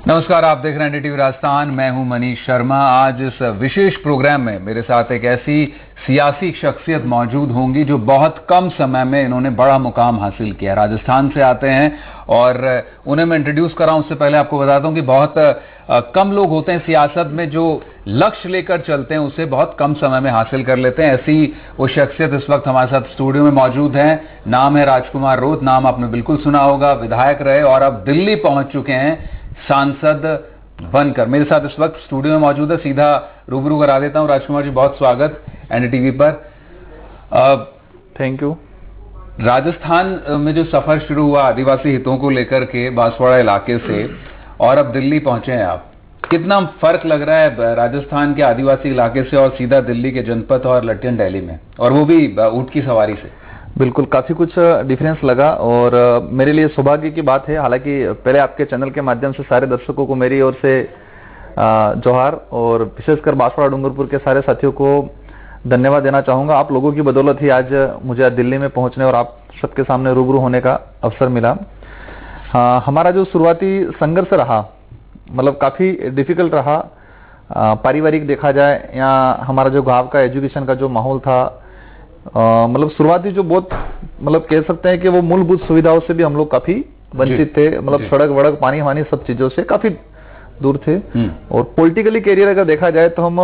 नमस्कार, आप देख रहे हैं NDTV राजस्थान। मैं हूं मनीष शर्मा। आज इस विशेष प्रोग्राम में मेरे साथ एक ऐसी सियासी शख्सियत मौजूद होंगी जो बहुत कम समय में इन्होंने बड़ा मुकाम हासिल किया। राजस्थान से आते हैं और उन्हें मैं इंट्रोड्यूस कराऊं उससे पहले आपको बताता हूं कि बहुत कम लोग होते हैं सियासत में जो लक्ष्य लेकर चलते हैं उसे बहुत कम समय में हासिल कर लेते हैं। ऐसी वो शख्सियत इस वक्त हमारे साथ स्टूडियो में मौजूद है। नाम है राजकुमार रोत। नाम आपने बिल्कुल सुना होगा। विधायक रहे और अब दिल्ली पहुंच चुके हैं सांसद बनकर। मेरे साथ इस वक्त स्टूडियो में मौजूद है। सीधा रूबरू करा देता हूं। राजकुमार जी, बहुत स्वागत NDTV पर। Thank you. राजस्थान में जो सफर शुरू हुआ आदिवासी हितों को लेकर के बांसवाड़ा इलाके से, और अब दिल्ली पहुंचे हैं आप, कितना फर्क लग रहा है राजस्थान के आदिवासी इलाके से और सीधा दिल्ली के जनपद और लट्टियन दिल्ली में, और वो भी ऊंट की सवारी से? बिल्कुल, काफी कुछ डिफरेंस लगा और मेरे लिए सौभाग्य की बात है। हालांकि पहले आपके चैनल के माध्यम से सारे दर्शकों को मेरी ओर से जोहार, और विशेषकर बांसवाड़ा डूंगरपुर के सारे साथियों को धन्यवाद देना चाहूंगा। आप लोगों की बदौलत ही आज मुझे दिल्ली में पहुंचने और आप सबके सामने रूबरू होने का अवसर मिला। हमारा जो शुरुआती संघर्ष रहा, मतलब काफी डिफिकल्ट रहा। पारिवारिक देखा जाए या हमारा जो गांव का एजुकेशन का जो माहौल था, मतलब शुरुआती जो बहुत, मतलब कह सकते हैं कि वो मूलभूत सुविधाओं से भी हम लोग काफी वंचित थे। मतलब सड़क वड़क पानी वानी सब चीजों से काफी दूर थे। और पॉलिटिकली कैरियर अगर देखा जाए तो हम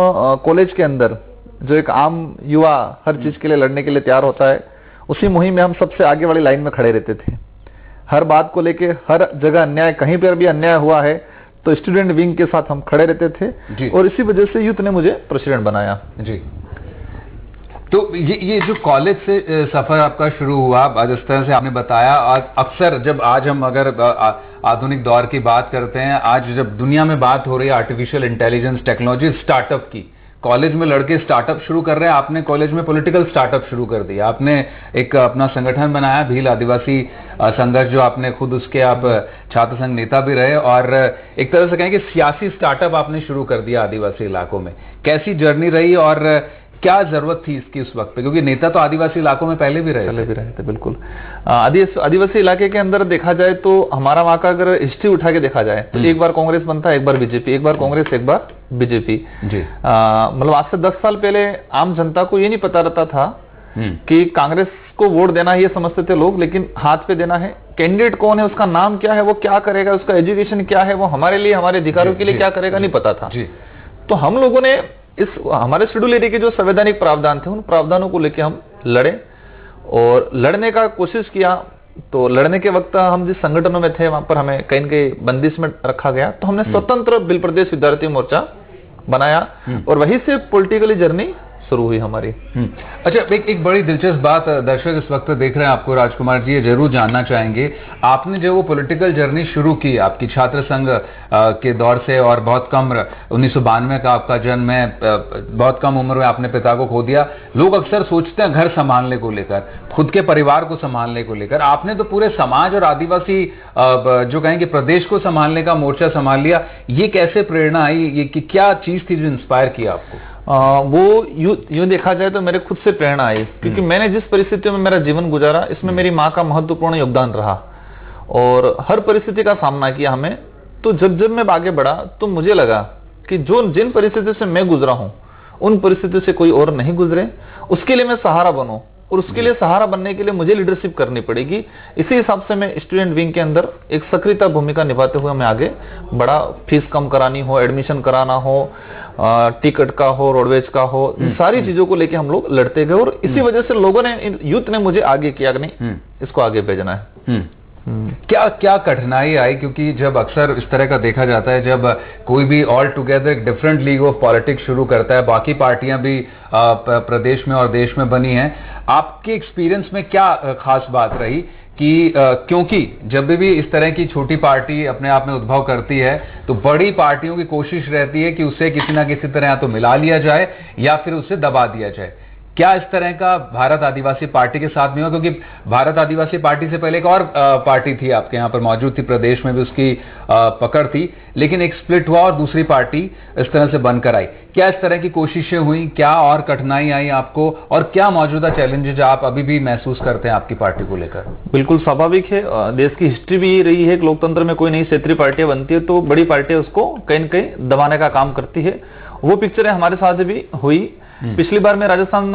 कॉलेज के अंदर जो एक आम युवा हर चीज के लिए लड़ने के लिए तैयार होता है, उसी मुहिम में हम सबसे आगे वाली लाइन में खड़े रहते थे। हर बात को लेके, हर जगह अन्याय, कहीं पर भी अन्याय हुआ है तो स्टूडेंट विंग के साथ हम खड़े रहते थे, और इसी वजह से यूथ ने मुझे प्रेसिडेंट बनाया। जी। तो ये जो कॉलेज से सफर आपका शुरू हुआ, जिस तरह से आपने बताया, अक्सर जब आज हम अगर आधुनिक दौर की बात करते हैं, आज जब दुनिया में बात हो रही है आर्टिफिशियल इंटेलिजेंस टेक्नोलॉजी स्टार्टअप की, कॉलेज में लड़के स्टार्टअप शुरू कर रहे हैं। आपने कॉलेज में पॉलिटिकल स्टार्टअप शुरू कर दिया। आपने एक अपना संगठन बनाया, भील आदिवासी संघर्ष, जो आपने खुद उसके आप छात्र संघ नेता भी रहे, और एक तरह से कहें कि सियासी स्टार्टअप आपने शुरू कर दिया आदिवासी इलाकों में। कैसी जर्नी रही और क्या जरूरत थी इसकी उस वक्त पे, क्योंकि नेता तो आदिवासी इलाकों में पहले भी रहे थे? बिल्कुल। आदिवासी इलाके के अंदर देखा जाए तो हमारा वहां का अगर हिस्ट्री उठा के देखा जाए तो एक बार कांग्रेस बनता है, एक बार बीजेपी, एक बार कांग्रेस, एक बार बीजेपी। मतलब आज से 10 साल पहले आम जनता को ये नहीं पता रहता था कि कांग्रेस को वोट देना है, ये समझते थे लोग, लेकिन हाथ पे देना है। कैंडिडेट कौन है, उसका नाम क्या है, वो क्या करेगा, उसका एजुकेशन क्या है, वो हमारे लिए, हमारे अधिकारों के लिए क्या करेगा, नहीं पता था। तो हम लोगों ने इस हमारे शेड्यूल एरिया के जो संवैधानिक प्रावधान थे, उन प्रावधानों को लेकर हम लड़े और लड़ने का कोशिश किया। तो लड़ने के वक्त हम जिस संगठनों में थे वहां पर हमें कहीं न कहीं बंदिश में रखा गया, तो हमने स्वतंत्र बिल प्रदेश विद्यार्थी मोर्चा बनाया और वहीं से पॉलिटिकली जर्नी शुरू हुई हमारी। अच्छा, एक बड़ी दिलचस्प बात दर्शक इस वक्त देख रहे हैं आपको, राजकुमार जी, ये जरूर जानना चाहेंगे, आपने जो वो पॉलिटिकल जर्नी शुरू की आपकी छात्र संघ के दौर से, और बहुत कम 1992 का आपका जन्म है, बहुत कम उम्र में आपने पिता को खो दिया। लोग अक्सर सोचते हैं घर संभालने को लेकर, खुद के परिवार को संभालने को लेकर, आपने तो पूरे समाज और आदिवासी जो कहें कि प्रदेश को संभालने का मोर्चा संभाल लिया। ये कैसे प्रेरणा आई, ये क्या चीज थी जो इंस्पायर किया आपको? वो यूं देखा जाए तो मेरे खुद से प्रेरणा आई, क्योंकि मैंने जिस परिस्थितियों में मेरा जीवन गुजारा, इसमें मेरी माँ का महत्वपूर्ण योगदान रहा और हर परिस्थिति का सामना किया हमें। तो जब मैं आगे बढ़ा तो मुझे लगा कि जिन परिस्थितियों से मैं गुजरा हूं, उन परिस्थितियों से कोई और नहीं गुजरे, उसके लिए मैं सहारा बनूं, और उसके लिए सहारा बनने के लिए मुझे लीडरशिप करनी पड़ेगी। इसी हिसाब से मैं स्टूडेंट विंग के अंदर एक सक्रियता भूमिका निभाते हुए मैं आगे बड़ा। फीस कम करानी हो, एडमिशन कराना हो, टिकट का हो, रोडवेज का हो, इन सारी चीजों को लेके हम लोग लड़ते गए, और इसी वजह से लोगों ने, यूथ ने मुझे आगे किया कि नहीं, इसको आगे भेजना है। क्या कठिनाई आई, क्योंकि जब अक्सर इस तरह का देखा जाता है, जब कोई भी ऑल टुगेदर एक डिफरेंट लीग ऑफ पॉलिटिक्स शुरू करता है, बाकी पार्टियां भी प्रदेश में और देश में बनी हैं, आपके एक्सपीरियंस में क्या खास बात रही कि क्योंकि जब भी इस तरह की छोटी पार्टी अपने आप में उद्भव करती है तो बड़ी पार्टियों की कोशिश रहती है कि उसे किसी ना किसी तरह या तो मिला लिया जाए या फिर उसे दबा दिया जाए। क्या इस तरह का भारत आदिवासी पार्टी के साथ में हुआ? क्योंकि भारत आदिवासी पार्टी से पहले एक और पार्टी थी आपके यहाँ पर मौजूद थी, प्रदेश में भी उसकी पकड़ थी, लेकिन एक स्प्लिट हुआ और दूसरी पार्टी इस तरह से बनकर आई। क्या इस तरह की कोशिशें हुई? क्या और कठिनाई आई आपको, और क्या मौजूदा चैलेंजेज आप अभी भी महसूस करते हैं आपकी पार्टी को लेकर? बिल्कुल स्वाभाविक है, देश की हिस्ट्री भी रही है कि लोकतंत्र में कोई नई क्षेत्रीय पार्टियां बनती है तो बड़ी पार्टियां उसको कहीं न कहीं दबाने का काम करती है। वो पिक्चरें हमारे साथ भी हुई। पिछली बार मैं राजस्थान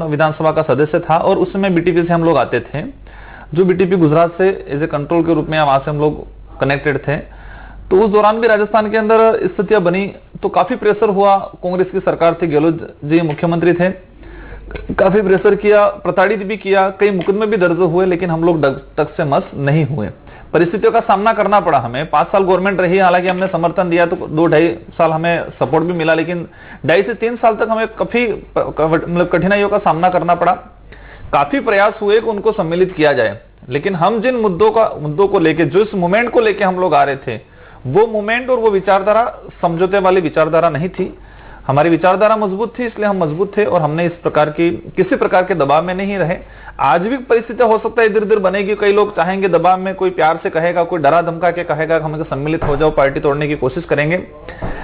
विधानसभा का सदस्य था और उस समय बीटीपी से हम लोग आते थे, जो बीटीपी गुजरात से एज ए कंट्रोल के रूप में वहां से हम लोग कनेक्टेड थे। तो उस दौरान भी राजस्थान के अंदर स्थितियां बनी तो काफी प्रेशर हुआ। कांग्रेस की सरकार थी, गहलोत जी मुख्यमंत्री थे, काफी प्रेशर किया, प्रताड़ित भी किया, कई मुकदमे भी दर्ज हुए, लेकिन हम लोग तक से मस नहीं हुए। परिस्थितियों का सामना करना पड़ा हमें। 5 साल गवर्नमेंट रही, हालांकि हमने समर्थन दिया तो 2-2.5 साल हमें सपोर्ट भी मिला, लेकिन 2.5 से 3 साल तक हमें काफी मतलब कठिनाइयों का सामना करना पड़ा। काफी प्रयास हुए कि उनको सम्मिलित किया जाए, लेकिन हम जिन मुद्दों को लेके, जो इस मूवमेंट को लेके हम लोग आ रहे थे, वो मूवमेंट और वो विचारधारा समझौते वाली विचारधारा नहीं थी। हमारी विचारधारा मजबूत थी, इसलिए हम मजबूत थे और हमने किसी प्रकार के दबाव में नहीं रहे। आज भी परिस्थितियां हो सकता है इधर उधर बनेगी, कई लोग चाहेंगे दबाव में, कोई प्यार से कहेगा, कोई डरा धमका के कहेगा हमें सम्मिलित हो जाओ, पार्टी तोड़ने की कोशिश करेंगे।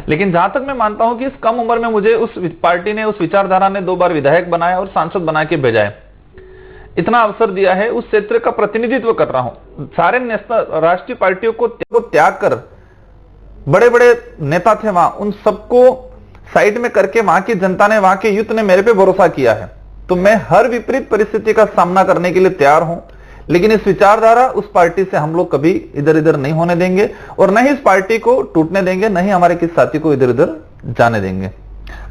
लेकिन जहां तक मैं मानता हूं कि इस कम उम्र में मुझे उस पार्टी ने, उस विचारधारा ने 2 बार विधायक बनाया और सांसद बना के भेजा है, इतना अवसर दिया है। उस क्षेत्र का प्रतिनिधित्व कर रहा हूं। सारे राष्ट्रीय पार्टियों को त्याग कर, बड़े बड़े नेता थे वहां, उन सबको साइड में करके वहां की जनता ने, वहां के यूथ ने मेरे पे भरोसा किया है। तो मैं हर विपरीत परिस्थिति का सामना करने के लिए तैयार हूं, लेकिन इस विचारधारा, उस पार्टी से हम लोग कभी इधर उधर नहीं होने देंगे और न ही इस पार्टी को टूटने देंगे, न ही हमारे किसी साथी को इधर उधर जाने देंगे।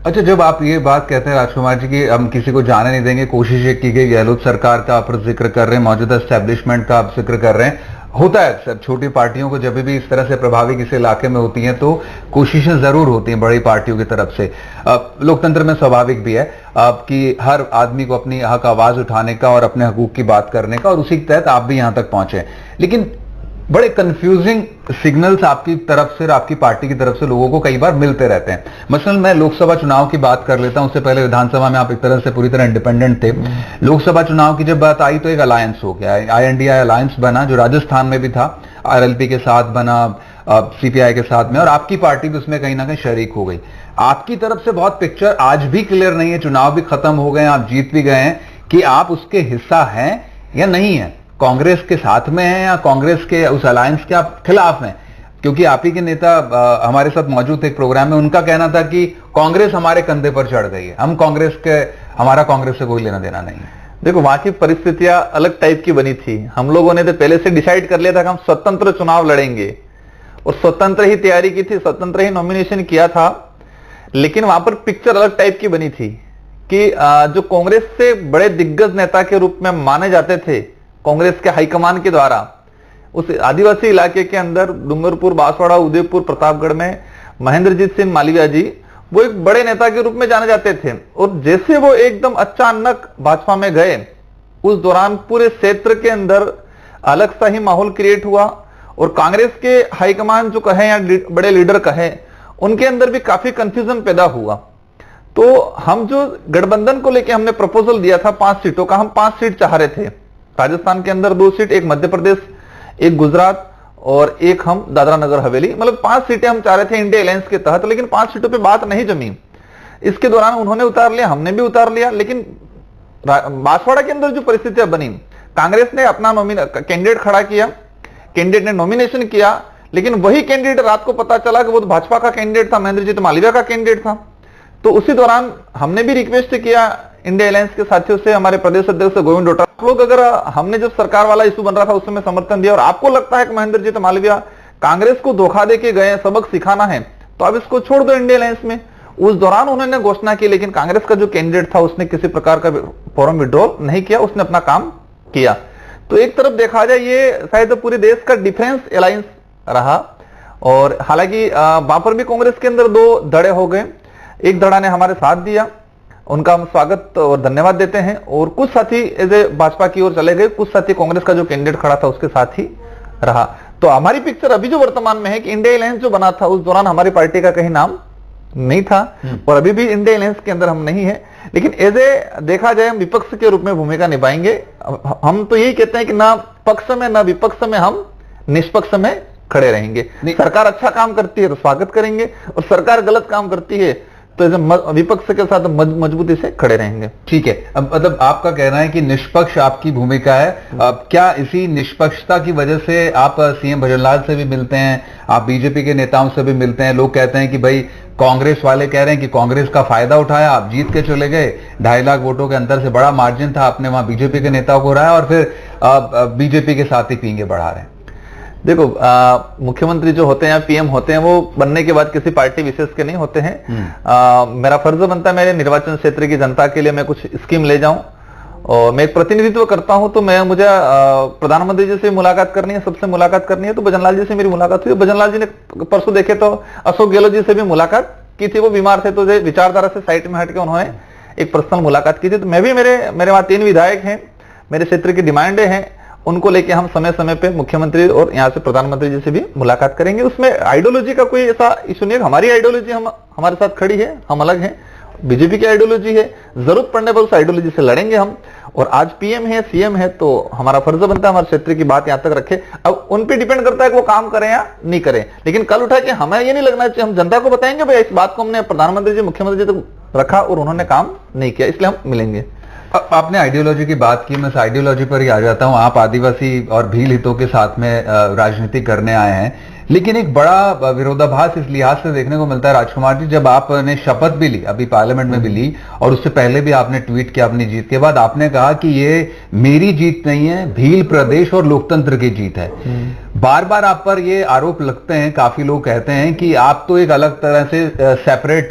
अच्छा, जब आप ये बात कहते हैं राजकुमार जी की हम किसी को जाने नहीं देंगे, कोशिश की गई, गहलोत सरकार का आप जिक्र कर रहे हैं, मौजूदा एस्टेब्लिशमेंट का आप जिक्र कर रहे हैं, होता है सब छोटी पार्टियों को जब भी इस तरह से प्रभावी किसी इलाके में होती हैं तो कोशिशें जरूर होती हैं बड़ी पार्टियों की तरफ से। लोकतंत्र में स्वाभाविक भी है कि हर आदमी को अपनी हक आवाज उठाने का और अपने हकूक की बात करने का, और उसी के तहत आप भी यहां तक पहुंचे। लेकिन बड़े कंफ्यूजिंग सिग्नल्स आपकी तरफ से, आपकी पार्टी की तरफ से लोगों को कई बार मिलते रहते हैं। मसलन मैं लोकसभा चुनाव की बात कर लेता हूं, उससे पहले विधानसभा में आप एक तरह से पूरी तरह इंडिपेंडेंट थे। लोकसभा चुनाव की जब बात आई तो एक अलायंस हो गया, INDI अलायंस बना, जो राजस्थान में भी था, RLP के साथ बना, CPI के साथ में, और आपकी पार्टी भी उसमें कहीं ना कहीं शरीक हो गई। आपकी तरफ से बहुत पिक्चर आज भी क्लियर नहीं है, चुनाव भी खत्म हो गए, आप जीत भी गए हैं, कि आप उसके हिस्सा हैं या नहीं है, कांग्रेस के साथ में हैं या कांग्रेस के उस अलायंस के आप खिलाफ हैं। क्योंकि आप ही के नेता हमारे साथ मौजूद थे एक प्रोग्राम में, उनका कहना था कि कांग्रेस हमारे कंधे पर चढ़ गई है, हमारा कांग्रेस से कोई लेना देना नहीं है। देखो, वहां की परिस्थितियां अलग टाइप की बनी थी। हम लोगों ने तो पहले से डिसाइड कर लिया था कि हम स्वतंत्र चुनाव लड़ेंगे और स्वतंत्र ही तैयारी की थी, स्वतंत्र ही नॉमिनेशन किया था। लेकिन वहां पर पिक्चर अलग टाइप की बनी थी कि जो कांग्रेस से बड़े दिग्गज नेता के रूप में माने जाते थे कांग्रेस के हाईकमान के द्वारा, उस आदिवासी इलाके के अंदर डूंगरपुर, बांसवाड़ा, उदयपुर, प्रतापगढ़ में महेंद्रजीत सिंह मालवीय जी वो एक बड़े नेता के रूप में जाने जाते थे। और जैसे वो एकदम अचानक भाजपा में गए, उस दौरान पूरे क्षेत्र के अंदर अलग सा ही माहौल क्रिएट हुआ और कांग्रेस के हाईकमान जो कहे या बड़े लीडर कहे, उनके अंदर भी काफी कंफ्यूजन पैदा हुआ। तो हम जो गठबंधन को लेकर हमने प्रपोजल दिया था 5 सीटों का, हम 5 सीट चाह रहे थे। राजस्थान के अंदर 2 सीट, एक मध्य प्रदेश, एक गुजरात और एक हम दादरा नगर हवेली, मतलब 5 सीटें हम चाह रहे थे इंडिया अलायंस के तहत। लेकिन 5 सीटों पे बात नहीं जमी। इसके दौरान उन्होंने उतार लिया, हमने भी उतार लिया। लेकिन बांसवाड़ा के अंदर जो परिस्थितियां बनी, कांग्रेस ने अपना कैंडिडेट खड़ा किया, कैंडिडेट ने नॉमिनेशन किया, लेकिन वही कैंडिडेट रात को पता चला कि वो तो भाजपा का कैंडिडेट था, महेंद्रजीत मालवीय का कैंडिडेट था। तो उसी दौरान हमने भी रिक्वेस्ट किया इंडिया अलायंस के साथियों से, हमारे प्रदेश अध्यक्ष गोविंद डोटासरा, आप लोग अगर हमने जब सरकार वाला इशू बन रहा था उस समय समर्थन दिया और आपको लगता है कि महेंद्रजीत मालवीय कांग्रेस को धोखा देके गए, सबक सिखाना है, तो आप इसको छोड़ दो इंडिया अलायंस में। उस दौरान उन्होंने घोषणा की, लेकिन कांग्रेस का जो कैंडिडेट था उसने किसी प्रकार का फॉर्म विड्रॉल नहीं किया, उसने अपना काम किया। तो एक तरफ देखा जाए ये शायद पूरे देश का डिफरेंस अलायंस रहा। और हालांकि वहां पर भी कांग्रेस के अंदर 2 धड़े हो गए। एक धड़ा ने हमारे साथ दिया, उनका हम स्वागत और धन्यवाद देते हैं, और कुछ साथी एज ए भाजपा की ओर चले गए, कुछ साथी कांग्रेस का जो कैंडिडेट खड़ा था उसके साथ ही रहा। तो हमारी पिक्चर अभी जो वर्तमान में है कि इंडिया अलायंस जो बना था उस दौरान हमारी पार्टी का कहीं नाम नहीं था और अभी भी इंडिया अलायंस के अंदर हम नहीं है, लेकिन एज ए देखा जाए हम विपक्ष के रूप में भूमिका निभाएंगे। हम तो यही कहते हैं कि ना पक्ष में ना विपक्ष में, हम निष्पक्ष में खड़े रहेंगे। सरकार अच्छा काम करती है तो स्वागत करेंगे, और सरकार गलत काम करती है तो विपक्ष के साथ मजबूती से खड़े रहेंगे। ठीक है, अब मतलब आपका कहना है कि निष्पक्ष आपकी भूमिका है। अब क्या इसी निष्पक्षता की वजह से आप सीएम भजनलाल से भी मिलते हैं, आप बीजेपी के नेताओं से भी मिलते हैं? लोग कहते हैं कि भाई कांग्रेस वाले कह रहे हैं कि कांग्रेस का फायदा उठाया, आप जीत के चले गए, 2.5 लाख वोटों के अंतर से बड़ा मार्जिन था, आपने वहां बीजेपी के नेताओं को हराया और फिर बीजेपी के साथ ही पींगे बढ़ा रहे हैं। देखो, मुख्यमंत्री जो होते हैं, पीएम होते हैं, वो बनने के बाद किसी पार्टी विशेष के नहीं होते हैं। मेरा फर्ज बनता है मेरे निर्वाचन क्षेत्र की जनता के लिए मैं कुछ स्कीम ले जाऊं, और मैं एक प्रतिनिधित्व करता हूं, तो मुझे प्रधानमंत्री जी से मुलाकात करनी है, सबसे मुलाकात करनी है। तो भजनलाल जी से मेरी मुलाकात हुई। भजनलाल जी ने परसों देखे तो अशोक गहलोत जी से भी मुलाकात की थी, वो बीमार थे, तो विचारधारा से साइड में हटके उन्होंने एक पर्सनल मुलाकात की थी। तो मैं भी मेरे वहां 3 विधायक हैं, मेरे क्षेत्र की डिमांडें हैं, उनको लेके हम समय समय पे मुख्यमंत्री और यहाँ से प्रधानमंत्री जी से भी मुलाकात करेंगे। उसमें आइडियोलॉजी का कोई ऐसा इशू नहीं है। हमारी आइडियोलॉजी हमारे साथ खड़ी है, हम अलग हैं। बीजेपी की आइडियोलॉजी है, जरूरत पड़ने पर उस आइडियोलॉजी से लड़ेंगे हम। और आज पीएम है, सीएम है, तो हमारा फर्ज बनता है हमारे क्षेत्र की बात यहाँ तक रखे। अब उन पे डिपेंड करता है कि वो काम करें या नहीं करें, लेकिन कल उठा के हमें ये नहीं लगना चाहिए, हम जनता को बताएंगे भाई इस बात को हमने प्रधानमंत्री जी, मुख्यमंत्री जी तक रखा और उन्होंने काम नहीं किया, इसलिए हम मिलेंगे। आपने आइडियोलॉजी की बात की, मैं आइडियोलॉजी पर ही आ जाता हूं। आप आदिवासी और भील हितों के साथ में राजनीति करने आए हैं, लेकिन एक बड़ा विरोधाभास इस लिहाज से देखने को मिलता है राजकुमार जी, जब आपने शपथ भी ली, अभी पार्लियामेंट में भी ली, और उससे पहले भी आपने ट्वीट किया अपनी जीत के बाद, आपने कहा कि ये मेरी जीत नहीं है, भील प्रदेश और लोकतंत्र की जीत है। बार बार आप पर ये आरोप लगते हैं, काफी लोग कहते हैं कि आप तो एक अलग तरह से सेपरेट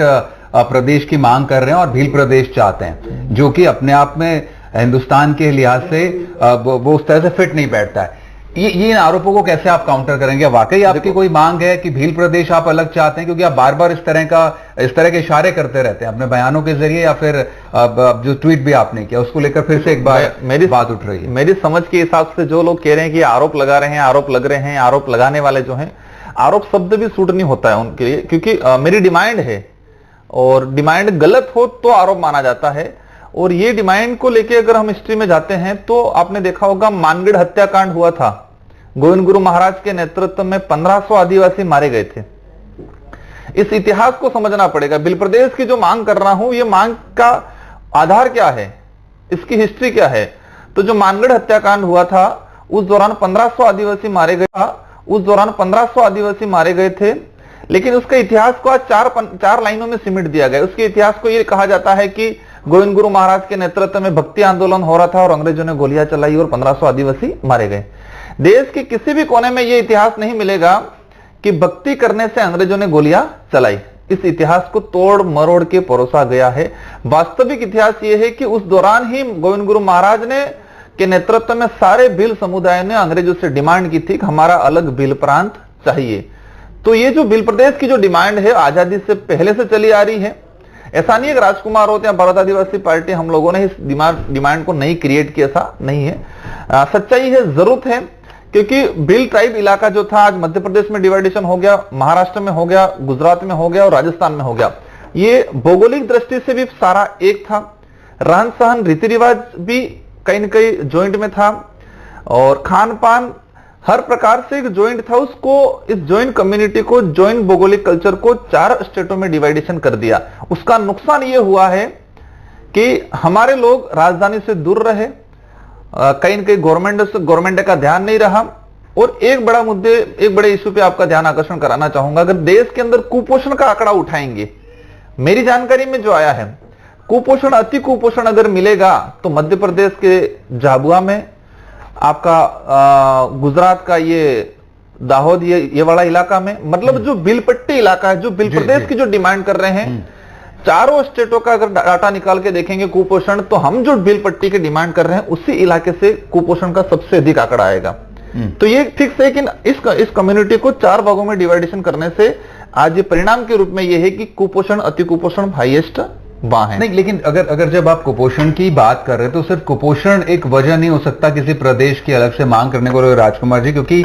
प्रदेश की मांग कर रहे हैं और भील प्रदेश चाहते हैं, जो कि अपने आप में हिंदुस्तान के लिहाज से वो उस तरह से फिट नहीं बैठता है। ये इन आरोपों को कैसे आप काउंटर करेंगे? वाकई आपकी कोई मांग है कि भील प्रदेश आप अलग चाहते हैं? क्योंकि आप बार बार इस तरह के इशारे करते रहते हैं अपने बयानों के जरिए, या फिर जो ट्वीट भी आपने किया उसको लेकर फिर से एक बार मेरी बात उठ रही है। मेरी समझ के हिसाब से जो लोग कह रहे हैं कि आरोप लगा रहे हैं, आरोप लग रहे हैं, आरोप लगाने वाले जो हैं, आरोप शब्द भी सूट नहीं होता है उनके लिए, क्योंकि मेरी डिमांड है और डिमांड गलत हो तो आरोप माना जाता है। और ये डिमांड को लेके अगर हम हिस्ट्री में जाते हैं तो आपने देखा होगा मानगढ़ हत्याकांड हुआ था, गोविंद गुरु महाराज के नेतृत्व में 1500 आदिवासी मारे गए थे। इस इतिहास को समझना पड़ेगा। भील प्रदेश की जो मांग कर रहा हूं, ये मांग का आधार क्या है, इसकी हिस्ट्री क्या है? तो जो मानगढ़ हत्याकांड हुआ था उस दौरान 1500 आदिवासी मारे गए थे, लेकिन उसके इतिहास को आज चार लाइनों में सिमट दिया गया। उसके इतिहास को यह कहा जाता है कि गोविंद गुरु महाराज के नेतृत्व में भक्ति आंदोलन हो रहा था और अंग्रेजों ने गोलियां चलाई और 1500 आदिवासी मारे गए। देश के किसी भी कोने में यह इतिहास नहीं मिलेगा कि भक्ति करने से अंग्रेजों ने गोलियां चलाई। इस इतिहास को तोड़ मरोड़ के परोसा गया है। वास्तविक इतिहास यह है कि उस दौरान ही गोविंद गुरु महाराज ने के नेतृत्व में सारे भील समुदाय ने अंग्रेजों से डिमांड की थी कि हमारा अलग भील प्रांत चाहिए। तो ये जो भील प्रदेश की जो डिमांड है आजादी से पहले से चली आ रही है। ऐसा नहीं है कि राजकुमार होते हैं भारत आदिवासी पार्टी हम लोगों ने इस डिमांड को नहीं क्रिएट किया, ऐसा नहीं है। सच्चाई है, जरूरत है, क्योंकि भील ट्राइब इलाका जो था आज मध्य प्रदेश में डिवाइडेशन हो गया, महाराष्ट्र में हो गया, गुजरात में हो गया और राजस्थान में हो गया। ये भौगोलिक दृष्टि से भी सारा एक था, रहन सहन रीति रिवाज भी कहीं न कहीं ज्वाइंट में था और खान पान हर प्रकार से एक ज्वाइंट था। उसको इस ज्वाइंट कम्युनिटी को, ज्वाइंट भौगोलिक कल्चर को 4 स्टेटों में डिवाइडेशन कर दिया। उसका नुकसान यह हुआ है कि हमारे लोग राजधानी से दूर रहे, कहीं न कहीं गवर्नमेंट का ध्यान नहीं रहा। और एक बड़े इश्यू पे आपका ध्यान आकर्षण कराना चाहूंगा। अगर देश के अंदर कुपोषण का आंकड़ा उठाएंगे, मेरी जानकारी में जो आया है, कुपोषण, अति कुपोषण अगर मिलेगा तो मध्य प्रदेश के झाबुआ में, आपका गुजरात का ये दाहोद, ये वाला इलाका में, मतलब जो बिलपट्टी इलाका है, जो बिल प्रदेश की जो डिमांड कर रहे हैं, चारों स्टेटों का अगर डाटा निकाल के देखेंगे कुपोषण, तो हम जो बिल पट्टी की डिमांड कर रहे हैं उसी इलाके से कुपोषण का सबसे अधिक आंकड़ा आएगा। तो ये फिक्स है कि इस कम्युनिटी को 4 भागों में डिवाइडेशन करने से आज ये परिणाम के रूप में ये है कि कुपोषण, अति कुपोषण हाईएस्ट वहां है। नहीं, लेकिन अगर जब आप कुपोषण की बात कर रहे हैं तो सिर्फ कुपोषण एक वजह नहीं हो सकता किसी प्रदेश की अलग से मांग करने को, राजकुमार जी, क्योंकि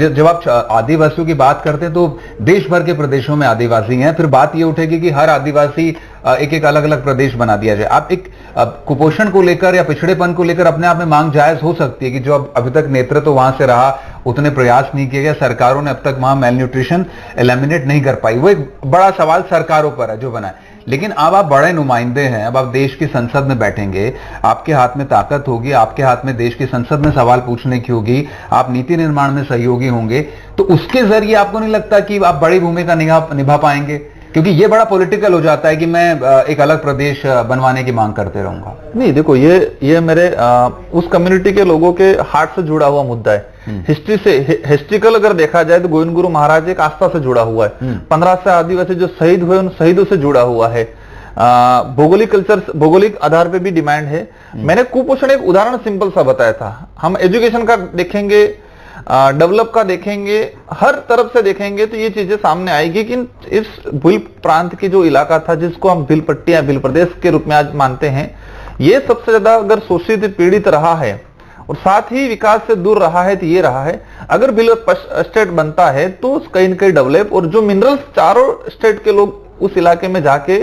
जब आप आदिवासियों की बात करते हैं तो देश भर के प्रदेशों में आदिवासी हैं, फिर बात ये उठेगी कि हर आदिवासी एक एक अलग अलग प्रदेश बना दिया जाए। आप एक कुपोषण को लेकर या पिछड़ेपन को लेकर अपने आप में मांग जायज हो सकती है कि जो अभी तक नेतृत्व वहां से रहा, उतने प्रयास नहीं किए गए, सरकारों ने अब तक वहां मेल न्यूट्रिशन एलिमिनेट नहीं कर पाई, वो एक बड़ा सवाल सरकारों पर है जो बना है। लेकिन अब आप बड़े नुमाइंदे हैं, अब आप देश की संसद में बैठेंगे, आपके हाथ में ताकत होगी, आपके हाथ में देश की संसद में सवाल पूछने की होगी, आप नीति निर्माण में सहयोगी होंगे, तो उसके जरिए आपको नहीं लगता कि आप बड़ी भूमिका निभा पाएंगे? क्योंकि ये बड़ा पॉलिटिकल हो जाता है कि मैं एक अलग प्रदेश बनवाने की मांग करते रहूंगा। नहीं, देखो, ये मेरे उस कम्युनिटी के लोगों के हार्ट से जुड़ा हुआ मुद्दा है। हिस्ट्रिकल अगर देखा जाए तो गोविंद गुरु महाराज एक आस्था से जुड़ा हुआ है। 15 से आदिवासी जो शहीद हुए उन शहीदों से जुड़ा हुआ है। भौगोलिक आधार पे भी डिमांड है। मैंने कुपोषण एक उदाहरण सिंपल सा बताया था। हम एजुकेशन का देखेंगे, डेवलप का देखेंगे, हर तरफ से देखेंगे तो ये चीजें सामने आएगी कि इस भील प्रांत की जो इलाका था, जिसको हम भील पट्टी या भील प्रदेश के रूप में आज मानते हैं, ये सबसे ज्यादा अगर शोषित पीड़ित रहा है और साथ ही विकास से दूर रहा है, तो ये रहा है। अगर भील स्टेट बनता है तो कहीं न कहीं डेवलप, और जो मिनरल्स चारों स्टेट के लोग उस इलाके में जाके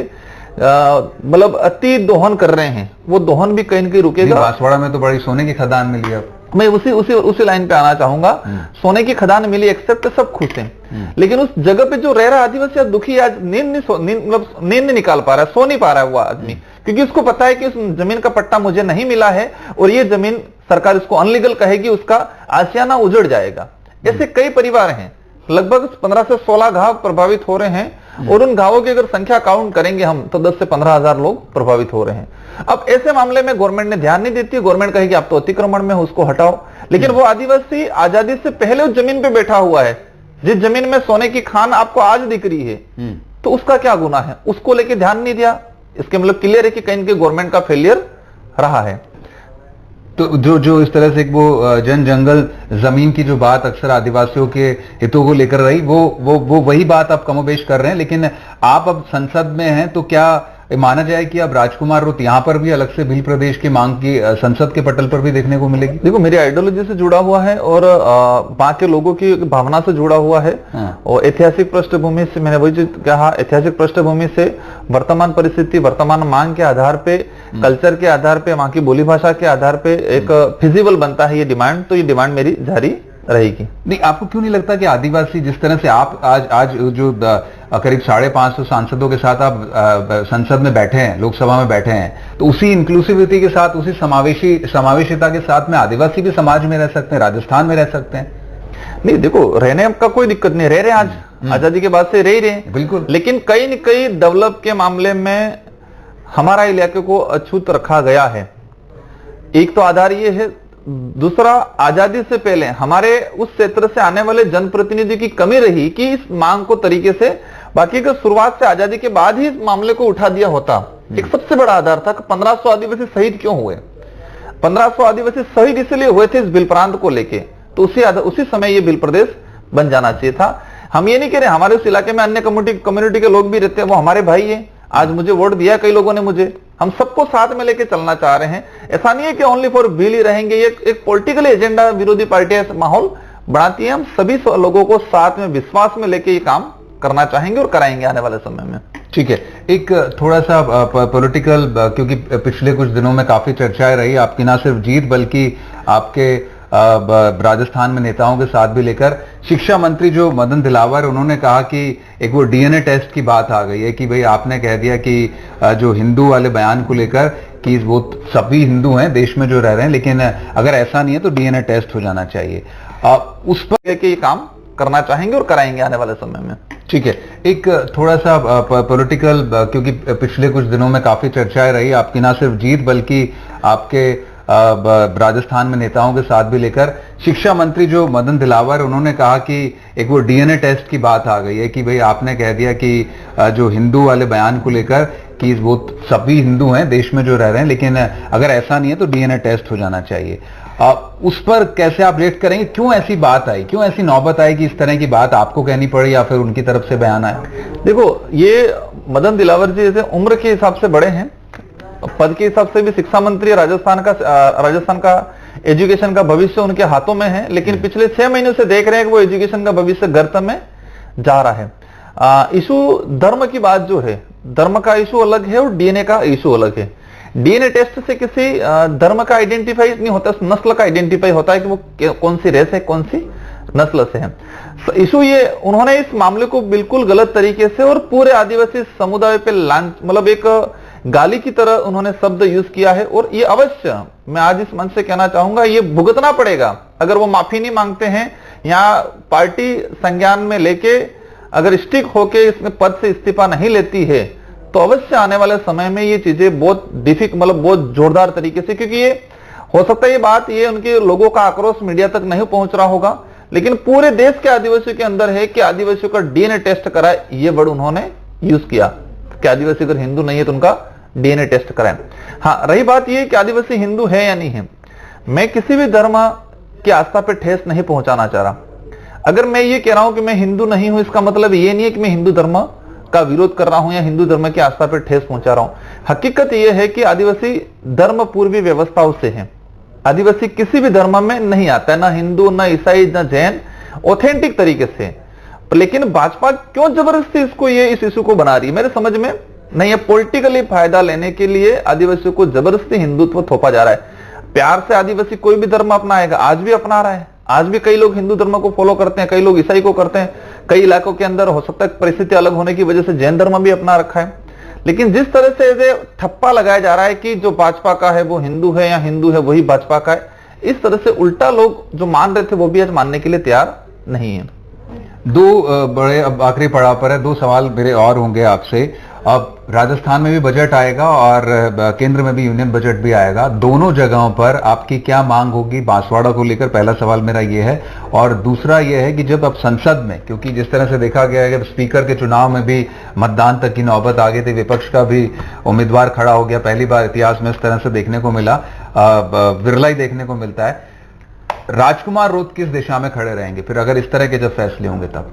मतलब अति दोहन कर रहे हैं, वो दोहन भी कहीं न कहीं रुकेगा। बांसवाड़ा में तो बड़ी सोने की खदान मिली है। मैं उसी लाइन पे आना चाहूंगा। सोने की खदान मिली, एक्सेप्ट, सब खुश हैं, लेकिन उस जगह पे जो रह रहा आदिवासी आज दुखी, आज नींद नहीं निकाल पा रहा है, सो नहीं पा रहा है वो आदमी, क्योंकि उसको पता है कि उस जमीन का पट्टा मुझे नहीं मिला है और ये जमीन सरकार इसको अनलीगल कहेगी, उसका आशियाना उजड़ जाएगा। ऐसे कई परिवार हैं, लगभग 15 से 16 गांव प्रभावित हो रहे हैं, और उन गांवों की अगर संख्या काउंट करेंगे हम तो 10 से 15 हजार लोग प्रभावित हो रहे हैं। अब ऐसे मामले में गवर्नमेंट ने ध्यान नहीं देती, गवर्नमेंट कहेगी आप तो अतिक्रमण में हो, उसको हटाओ। लेकिन वो आदिवासी आजादी से पहले उस जमीन पे बैठा हुआ है, जिस जमीन में सोने की खान आपको आज दिख रही है, तो उसका क्या गुनाह है? उसको लेके ध्यान नहीं दिया। इसके मतलब क्लियर है कि कहीं के गवर्नमेंट का फेलियर रहा है। तो जो इस तरह से वो जन जंगल जमीन की जो बात अक्सर आदिवासियों के हितों को लेकर रही, वो वही बात आप कमोबेश कर रहे हैं। लेकिन आप अब संसद में हैं, तो क्या माना जाए कि अब राजकुमार रुत यहाँ पर भी अलग से भील प्रदेश की मांग की संसद के पटल पर भी देखने को मिलेगी? देखो, मेरी आइडियोलॉजी से जुड़ा हुआ है और वहां के लोगों की भावना से जुड़ा हुआ है। और ऐतिहासिक पृष्ठभूमि से, मैंने वही चीज कहा, ऐतिहासिक पृष्ठभूमि से वर्तमान परिस्थिति, वर्तमान मांग के आधार पे, कल्चर के आधार पे, वहां की बोली भाषा के आधार पे एक फिजिबल बनता है ये डिमांड, तो ये डिमांड मेरी जारी रहेगी। नहीं, आपको क्यों नहीं लगता कि आदिवासी, जिस तरह से आप आज जो करीब 550 सांसदों के साथ आप संसद में बैठे हैं, लोकसभा में बैठे हैं, तो उसी इंक्लूसिविटी के साथ, उसी समावेशिता के साथ में आदिवासी भी समाज में रह सकते हैं, राजस्थान में रह सकते हैं? नहीं, देखो, रहने का कोई दिक्कत नहीं, रह रहे आज, आजादी के बाद से रह रहे हैं, बिल्कुल। लेकिन कहीं न कहीं डेवलप के मामले में हमारा इलाके को अछूत रखा गया है। एक तो आधार ये है, दूसरा, आजादी से पहले हमारे उस क्षेत्र से आने वाले जनप्रतिनिधि की कमी रही कि इस मांग को तरीके से, बाकी का शुरुआत से आजादी के बाद ही इस मामले को उठा दिया होता। एक सबसे बड़ा आधार था कि 1500 आदिवासी शहीद क्यों हुए। 1500 आदिवासी शहीद इसलिए हुए थे इस भील प्रांत को लेके, तो उसी समय ये भील प्रदेश बन जाना चाहिए था। हम ये नहीं कह रहे हमारे उस इलाके में अन्य कम्युनिटी के लोग भी रहते हैं, वो हमारे भाई हैं, आज मुझे वोट दिया कई लोगों ने मुझे, हम सबको साथ में लेके चलना चाह रहे हैं। ऐसा नहीं है कि ओनली फॉर भील ही रहेंगे, ये एक पॉलिटिकल एजेंडा विरोधी पार्टियां माहौल बनाती है। हम सभी लोगों को साथ में विश्वास में लेके ये काम करना चाहेंगे और कराएंगे आने वाले समय में। ठीक है, एक थोड़ा सा पॉलिटिकल, क्योंकि पिछले कुछ दिनों में काफी चर्चाएं रही आपकी, ना सिर्फ जीत बल्कि आपके राजस्थान में नेताओं के साथ भी लेकर। शिक्षा मंत्री जो मदन दिलावर, उन्होंने कहा कि एक वो डीएनए टेस्ट की बात आ गई है कि भाई आपने कह दिया कि जो हिंदू वाले बयान को लेकर कि वो सभी हिंदू हैं देश में जो रह रहे हैं, लेकिन अगर ऐसा नहीं है तो डीएनए टेस्ट हो जाना चाहिए। उस पर लेके ये काम करना चाहेंगे और कराएंगे आने वाले समय में। ठीक है, एक थोड़ा सा पॉलिटिकल, क्योंकि पिछले कुछ दिनों में काफी चर्चाएं रही आपकी, ना सिर्फ जीत बल्कि आपके राजस्थान में नेताओं के साथ भी लेकर। शिक्षा मंत्री जो मदन दिलावर, उन्होंने कहा कि एक वो डीएनए टेस्ट की बात आ गई है कि भाई आपने कह दिया कि जो हिंदू वाले बयान को लेकर कि वो सभी हिंदू हैं देश में जो रह रहे हैं, लेकिन अगर ऐसा नहीं है तो डीएनए टेस्ट हो जाना चाहिए। उस पर कैसे आप रिएक्ट करेंगे? क्यों ऐसी बात आई, क्यों ऐसी नौबत आई कि इस तरह की बात आपको कहनी पड़ी या फिर उनकी तरफ से बयान आया? देखो, ये मदन दिलावर जी जैसे उम्र के हिसाब से बड़े हैं, पद के हिसाब से भी शिक्षा मंत्री राजस्थान का एजुकेशन का भविष्य उनके हाथों में है, लेकिन पिछले 6 महीनों से देख रहे हैं कि वो एजुकेशन का भविष्य गर्त में जा रहा है। इशू धर्म की बात जो है, धर्म का इशू अलग है और डीएनए का इशू अलग है। डीएनए टेस्ट से किसी धर्म का आइडेंटिफाई नहीं होता, नस्ल का आइडेंटिफाई होता है कि वो कौन सी रेस है, कौन सी नस्ल से है। इशू ये, उन्होंने इस मामले को बिल्कुल गलत तरीके से और पूरे आदिवासी समुदाय पे मतलब एक गाली की तरह उन्होंने शब्द यूज किया है। और ये अवश्य मैं आज इस मंच से कहना चाहूंगा, ये भुगतना पड़ेगा। अगर वो माफी नहीं मांगते हैं या पार्टी संज्ञान में लेके अगर स्टिक होके इसमें पद से इस्तीफा नहीं लेती है, तो अवश्य आने वाले समय में ये चीजें बहुत मतलब बहुत जोरदार तरीके से, क्योंकि ये हो सकता है ये बात, ये उनके लोगों का आक्रोश मीडिया तक नहीं पहुंच रहा होगा, लेकिन पूरे देश के आदिवासियों के अंदर है कि आदिवासियों का डीएनए टेस्ट कराए, ये वर्ड उन्होंने यूज किया कि आदिवासी अगर हिंदू नहीं है तो उनका डीएनए टेस्ट कराएं। हाँ, रही बात ये कि आदिवासी हिंदू है या नहीं है, मैं किसी भी धर्म की आस्था पे ठेस नहीं पहुंचाना चाह रहा। अगर मैं ये कह रहा हूं कि मैं हिंदू नहीं हूं, इसका मतलब ये नहीं है कि मैं हिंदू धर्म का विरोध कर रहा हूं या हिंदू धर्म की आस्था पर ठेस पहुंचा रहा हूं। हकीकत यह है कि आदिवासी धर्म पूर्वी व्यवस्थाओं से है। आदिवासी किसी भी धर्म में नहीं आता है, ना हिंदू, ना ईसाई, ना जैन, ऑथेंटिक तरीके से। लेकिन भाजपा क्यों जबरदस्ती इसको इस इशू को बना रही है, मेरे समझ में नहीं है। पॉलिटिकली फायदा लेने के लिए आदिवासियों को जबरदस्ती हिंदुत्व थोपा जा रहा है। प्यार से आदिवासी कोई भी धर्म अपनाएगा, आज भी अपना रहा है। आज भी कई लोग हिंदू धर्म को फॉलो करते हैं, कई लोग ईसाई को करते हैं, कई इलाकों के अंदर हो सकता है परिस्थिति अलग होने की वजह से जैन धर्म भी अपना रखा है। लेकिन जिस तरह से इसे ठप्पा लगाया जा रहा है कि जो भाजपा का है वो हिंदू है या हिंदू है वही भाजपा का है, इस तरह से उल्टा लोग जो मान रहे थे वो भी आज मानने के लिए तैयार नहीं है। दो बड़े, अब आखिरी पड़ाव पर है, 2 सवाल मेरे और होंगे आपसे। अब राजस्थान में भी बजट आएगा और केंद्र में भी यूनियन बजट भी आएगा, दोनों जगहों पर आपकी क्या मांग होगी बांसवाड़ा को लेकर? पहला सवाल मेरा ये है। और दूसरा ये है कि जब अब संसद में, क्योंकि जिस तरह से देखा गया है कि स्पीकर के चुनाव में भी मतदान तक की नौबत आ गई थी, विपक्ष का भी उम्मीदवार खड़ा हो गया, पहली बार इतिहास में इस तरह से देखने को मिला, विरला ही देखने को मिलता है। राजकुमार रोत किस दिशा में खड़े रहेंगे फिर अगर इस तरह के जब फैसले होंगे तब?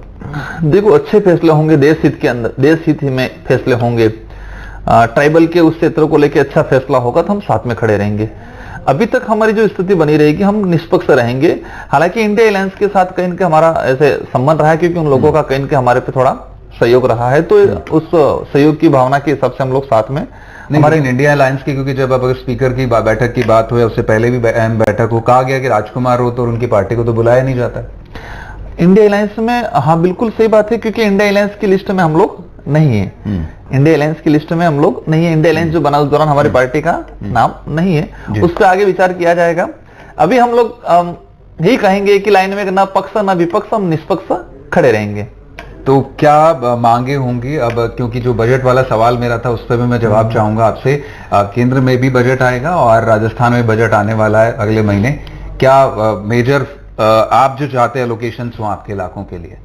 देखो, अच्छे फैसले होंगे, देश हित के अंदर, देश हित में फैसले होंगे, ट्राइबल के उस क्षेत्र को लेकर अच्छा फैसला होगा तो हम साथ में खड़े रहेंगे। अभी तक हमारी जो स्थिति बनी रहेगी, हम निष्पक्ष रहेंगे। हालांकि इंडिया अलायंस के साथ कहीं के हमारा ऐसे संबंध रहा है, क्योंकि उन लोगों का कहीं के हमारे पे थोड़ा सहयोग रहा है, तो उस सहयोग की भावना के हिसाब से हम लोग साथ में हमारे इंडिया अलायंस की, क्योंकि जब अब अगर स्पीकर की बैठक की बात हुई, उससे पहले भी अहम बैठक हो, कहा गया कि राजकुमार रोत और उनकी पार्टी को तो बुलाया नहीं जाता इंडिया अलायंस में। हाँ, बिल्कुल सही बात है, क्योंकि इंडिया अलायंस की लिस्ट में हम लोग नहीं है। इंडिया अलायंस की लिस्ट में हम लोग नहीं है। इंडिया अलायंस जो बना उस दौरान हमारी पार्टी का नाम नहीं है, उस पर आगे विचार किया जाएगा। अभी हम लोग यही कहेंगे कि लाइन में ना पक्ष ना विपक्ष, हम निष्पक्ष खड़े रहेंगे। तो क्या मांगे होंगी अब, क्योंकि जो बजट वाला सवाल मेरा था उस पर भी मैं जवाब चाहूंगा आपसे। केंद्र में भी बजट आएगा और राजस्थान में बजट आने वाला है अगले महीने। क्या मेजर आप जो चाहते हैं लोकेशंस हो आपके इलाकों के लिए?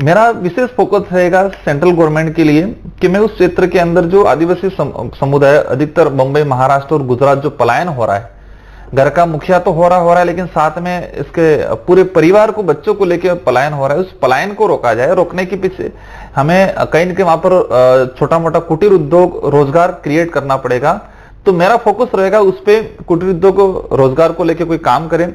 मेरा विशेष फोकस रहेगा सेंट्रल गवर्नमेंट के लिए कि मैं उस क्षेत्र के अंदर जो आदिवासी समुदाय, अधिकतर बंबई, महाराष्ट्र और गुजरात जो पलायन हो रहा है, घर का मुखिया तो हो रहा है, लेकिन साथ में इसके पूरे परिवार को, बच्चों को लेकर पलायन हो रहा है, उस पलायन को रोका जाए। रोकने के पीछे हमें कहीं के वहां पर छोटा मोटा कुटीर उद्योग, रोजगार क्रिएट करना पड़ेगा। तो मेरा फोकस रहेगा उस पे, कुटीर उद्योग रोजगार को लेकर कोई काम करें।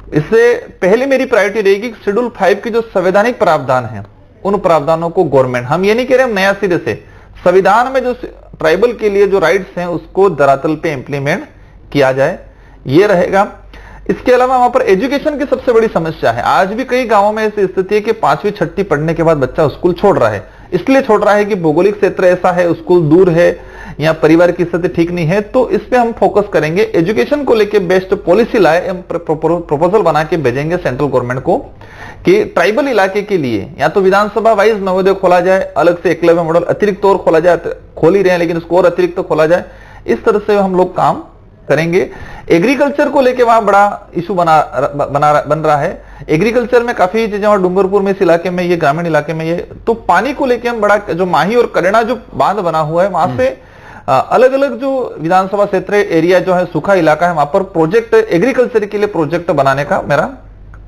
इससे पहले मेरी प्रायोरिटी रहेगी शेड्यूल 5 की जो संवैधानिक प्रावधान है, उन प्रावधानों को गवर्नमेंट, हम ये नहीं कह रहे हम नया सिरे से, संविधान में जो ट्राइबल के लिए जो राइट्स हैं उसको धरातल पे इंप्लीमेंट किया जाए, ये रहेगा। इसके अलावा वहां पर एजुकेशन की सबसे बड़ी समस्या है। आज भी कई गांवों में ऐसी स्थिति है कि 5वीं 6वीं पढ़ने के बाद बच्चा स्कूल छोड़ रहा है। इसलिए छोड़ रहा है कि भौगोलिक क्षेत्र ऐसा है, स्कूल दूर है या परिवार की स्थिति ठीक नहीं है। तो इस पे हम फोकस करेंगे, एजुकेशन को लेके बेस्ट पॉलिसी लाए, हम प्रपोजल बना के भेजेंगे सेंट्रल गवर्नमेंट को कि ट्राइबल इलाके के लिए या तो विधानसभा वाइज नवोदय खोला जाए, अलग से एकलव्य मॉडल अतिरिक्त और खोला जाए, खोल ही रहे हैं लेकिन उसको और अतिरिक्त तो खोला जाए। इस तरह से हम लोग काम करेंगे। एग्रीकल्चर को लेके वहां बड़ा इशू बन रहा है। एग्रीकल्चर में काफी चीजें, और डूंगरपुर में इस इलाके में, ये ग्रामीण इलाके में, ये तो पानी को लेके हम बड़ा, जो माही और करेणा जो बांध बना हुआ है वहां से अलग अलग जो विधानसभा क्षेत्र एरिया जो है सूखा इलाका है वहां पर प्रोजेक्ट एग्रीकल्चर के लिए प्रोजेक्ट बनाने का मेरा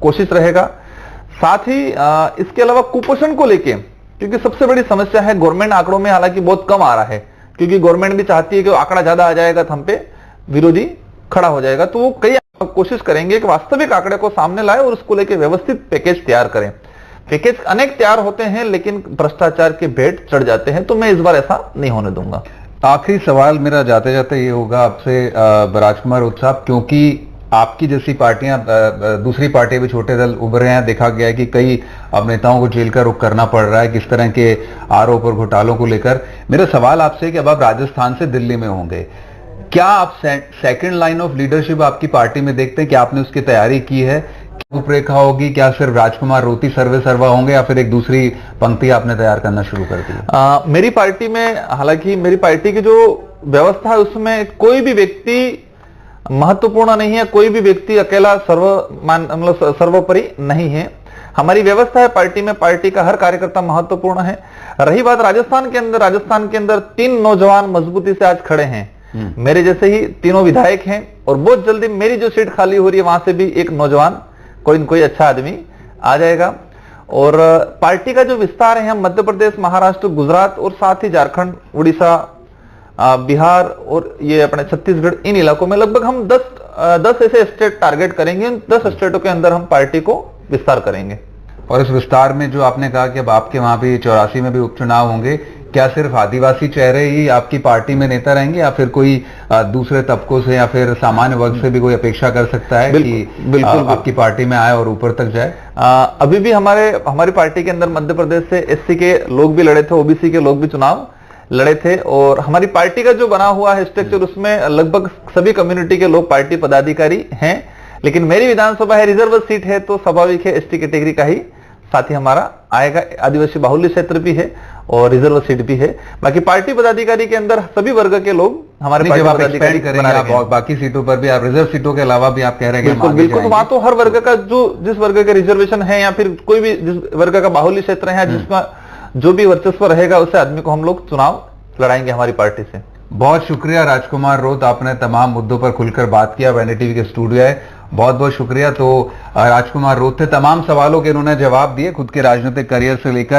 कोशिश रहेगा। साथ ही इसके अलावा कुपोषण को लेके, क्योंकि सबसे बड़ी समस्या है गवर्नमेंट आंकड़ों में हालांकि बहुत कम आ रहा है, क्योंकि गवर्नमेंट भी चाहती है कि आंकड़ा ज्यादा आ जाएगा तो हम पे विरोधी खड़ा हो जाएगा, तो वो कई कोशिश करेंगे कि वास्तविक आंकड़े को सामने लाए और उसको लेके व्यवस्थित पैकेज तैयार करें। पैकेज अनेक तैयार होते हैं लेकिन भ्रष्टाचार के भेंट चढ़ जाते हैं, तो मैं इस बार ऐसा नहीं होने दूंगा। आखिरी सवाल मेरा जाते जाते ये होगा आपसे राजकुमार रोत साहब, क्योंकि आपकी जैसी पार्टियां, दूसरी पार्टियां भी छोटे दल उभरे हैं, देखा गया है कि कई अब नेताओं को जेल का रुख करना पड़ रहा है किस तरह के आरोप और घोटालों को लेकर। मेरा सवाल आपसे कि अब आप राजस्थान से दिल्ली में होंगे, क्या आप सेकंड लाइन ऑफ लीडरशिप आपकी पार्टी में देखते हैं कि आपने उसकी तैयारी की है? रूपरेखा होगी, क्या सिर्फ राजकुमार रोती सर्वे सर्वा होंगे या फिर एक दूसरी पंक्ति आपने तैयार करना शुरू कर दी? मेरी पार्टी में, हालांकि मेरी पार्टी की जो व्यवस्था है उसमें कोई भी व्यक्ति महत्वपूर्ण नहीं है, कोई भी व्यक्ति अकेला मतलब सर्वोपरि नहीं है। हमारी व्यवस्था है पार्टी में, पार्टी का हर कार्यकर्ता महत्वपूर्ण है। रही बात राजस्थान के अंदर 3 नौजवान मजबूती से आज खड़े हैं, मेरे जैसे ही तीनों विधायक हैं, और बहुत जल्दी मेरी जो सीट खाली हो रही है वहां से भी एक नौजवान कोई न कोई अच्छा आदमी आ जाएगा। और पार्टी का जो विस्तार है, हम मध्य प्रदेश, महाराष्ट्र, गुजरात और साथ ही झारखंड, उड़ीसा, बिहार और ये अपने छत्तीसगढ़, इन इलाकों में लगभग हम 10 ऐसे स्टेट टारगेट करेंगे। उन 10 स्टेटों के अंदर हम पार्टी को विस्तार करेंगे। और इस विस्तार में जो आपने कहा कि अब आपके वहां भी 84 में भी उपचुनाव होंगे, क्या सिर्फ आदिवासी चेहरे ही आपकी पार्टी में नेता रहेंगे या फिर कोई दूसरे तबकों से या फिर सामान्य वर्ग से भी कोई अपेक्षा कर सकता है कि बिल्कुल आपकी पार्टी में आए और ऊपर तक जाए? अभी भी हमारी पार्टी के अंदर मध्य प्रदेश से SC के लोग भी लड़े थे, OBC के लोग भी चुनाव लड़े थे, और हमारी पार्टी का जो बना हुआ है स्ट्रक्चर उसमें लगभग सभी कम्युनिटी के लोग पार्टी पदाधिकारी हैं। लेकिन मेरी विधानसभा है, रिजर्व सीट है, तो स्वाभाविक है ST कैटेगरी का ही साथ ही हमारा आएगा। आदिवासी बाहुल्य क्षेत्र भी है और रिजर्व सीट भी है। बाकी पार्टी पदाधिकारी के अंदर सभी वर्ग के लोग हमारे पार्टी पदाधिकारी करेंगे। बाकी सीटों पर भी आप रिजर्व सीटों के अलावा भी आप कह रहे हैं? बिल्कुल, तो वहां तो हर वर्ग का जिस वर्ग का रिजर्वेशन है या फिर कोई भी जिस वर्ग का बाहुल्य क्षेत्र है, जिसका जो भी वर्चस्व रहेगा उस आदमी को हम लोग चुनाव लड़ाएंगे हमारी पार्टी से। बहुत शुक्रिया राजकुमार रोत, आपने तमाम मुद्दों पर खुलकर बात किया। वैनिटी के स्टूडियो है, बहुत बहुत शुक्रिया। तो राजकुमार रोत थे, तमाम सवालों के इन्होंने जवाब दिए, खुद के राजनीतिक करियर से लेकर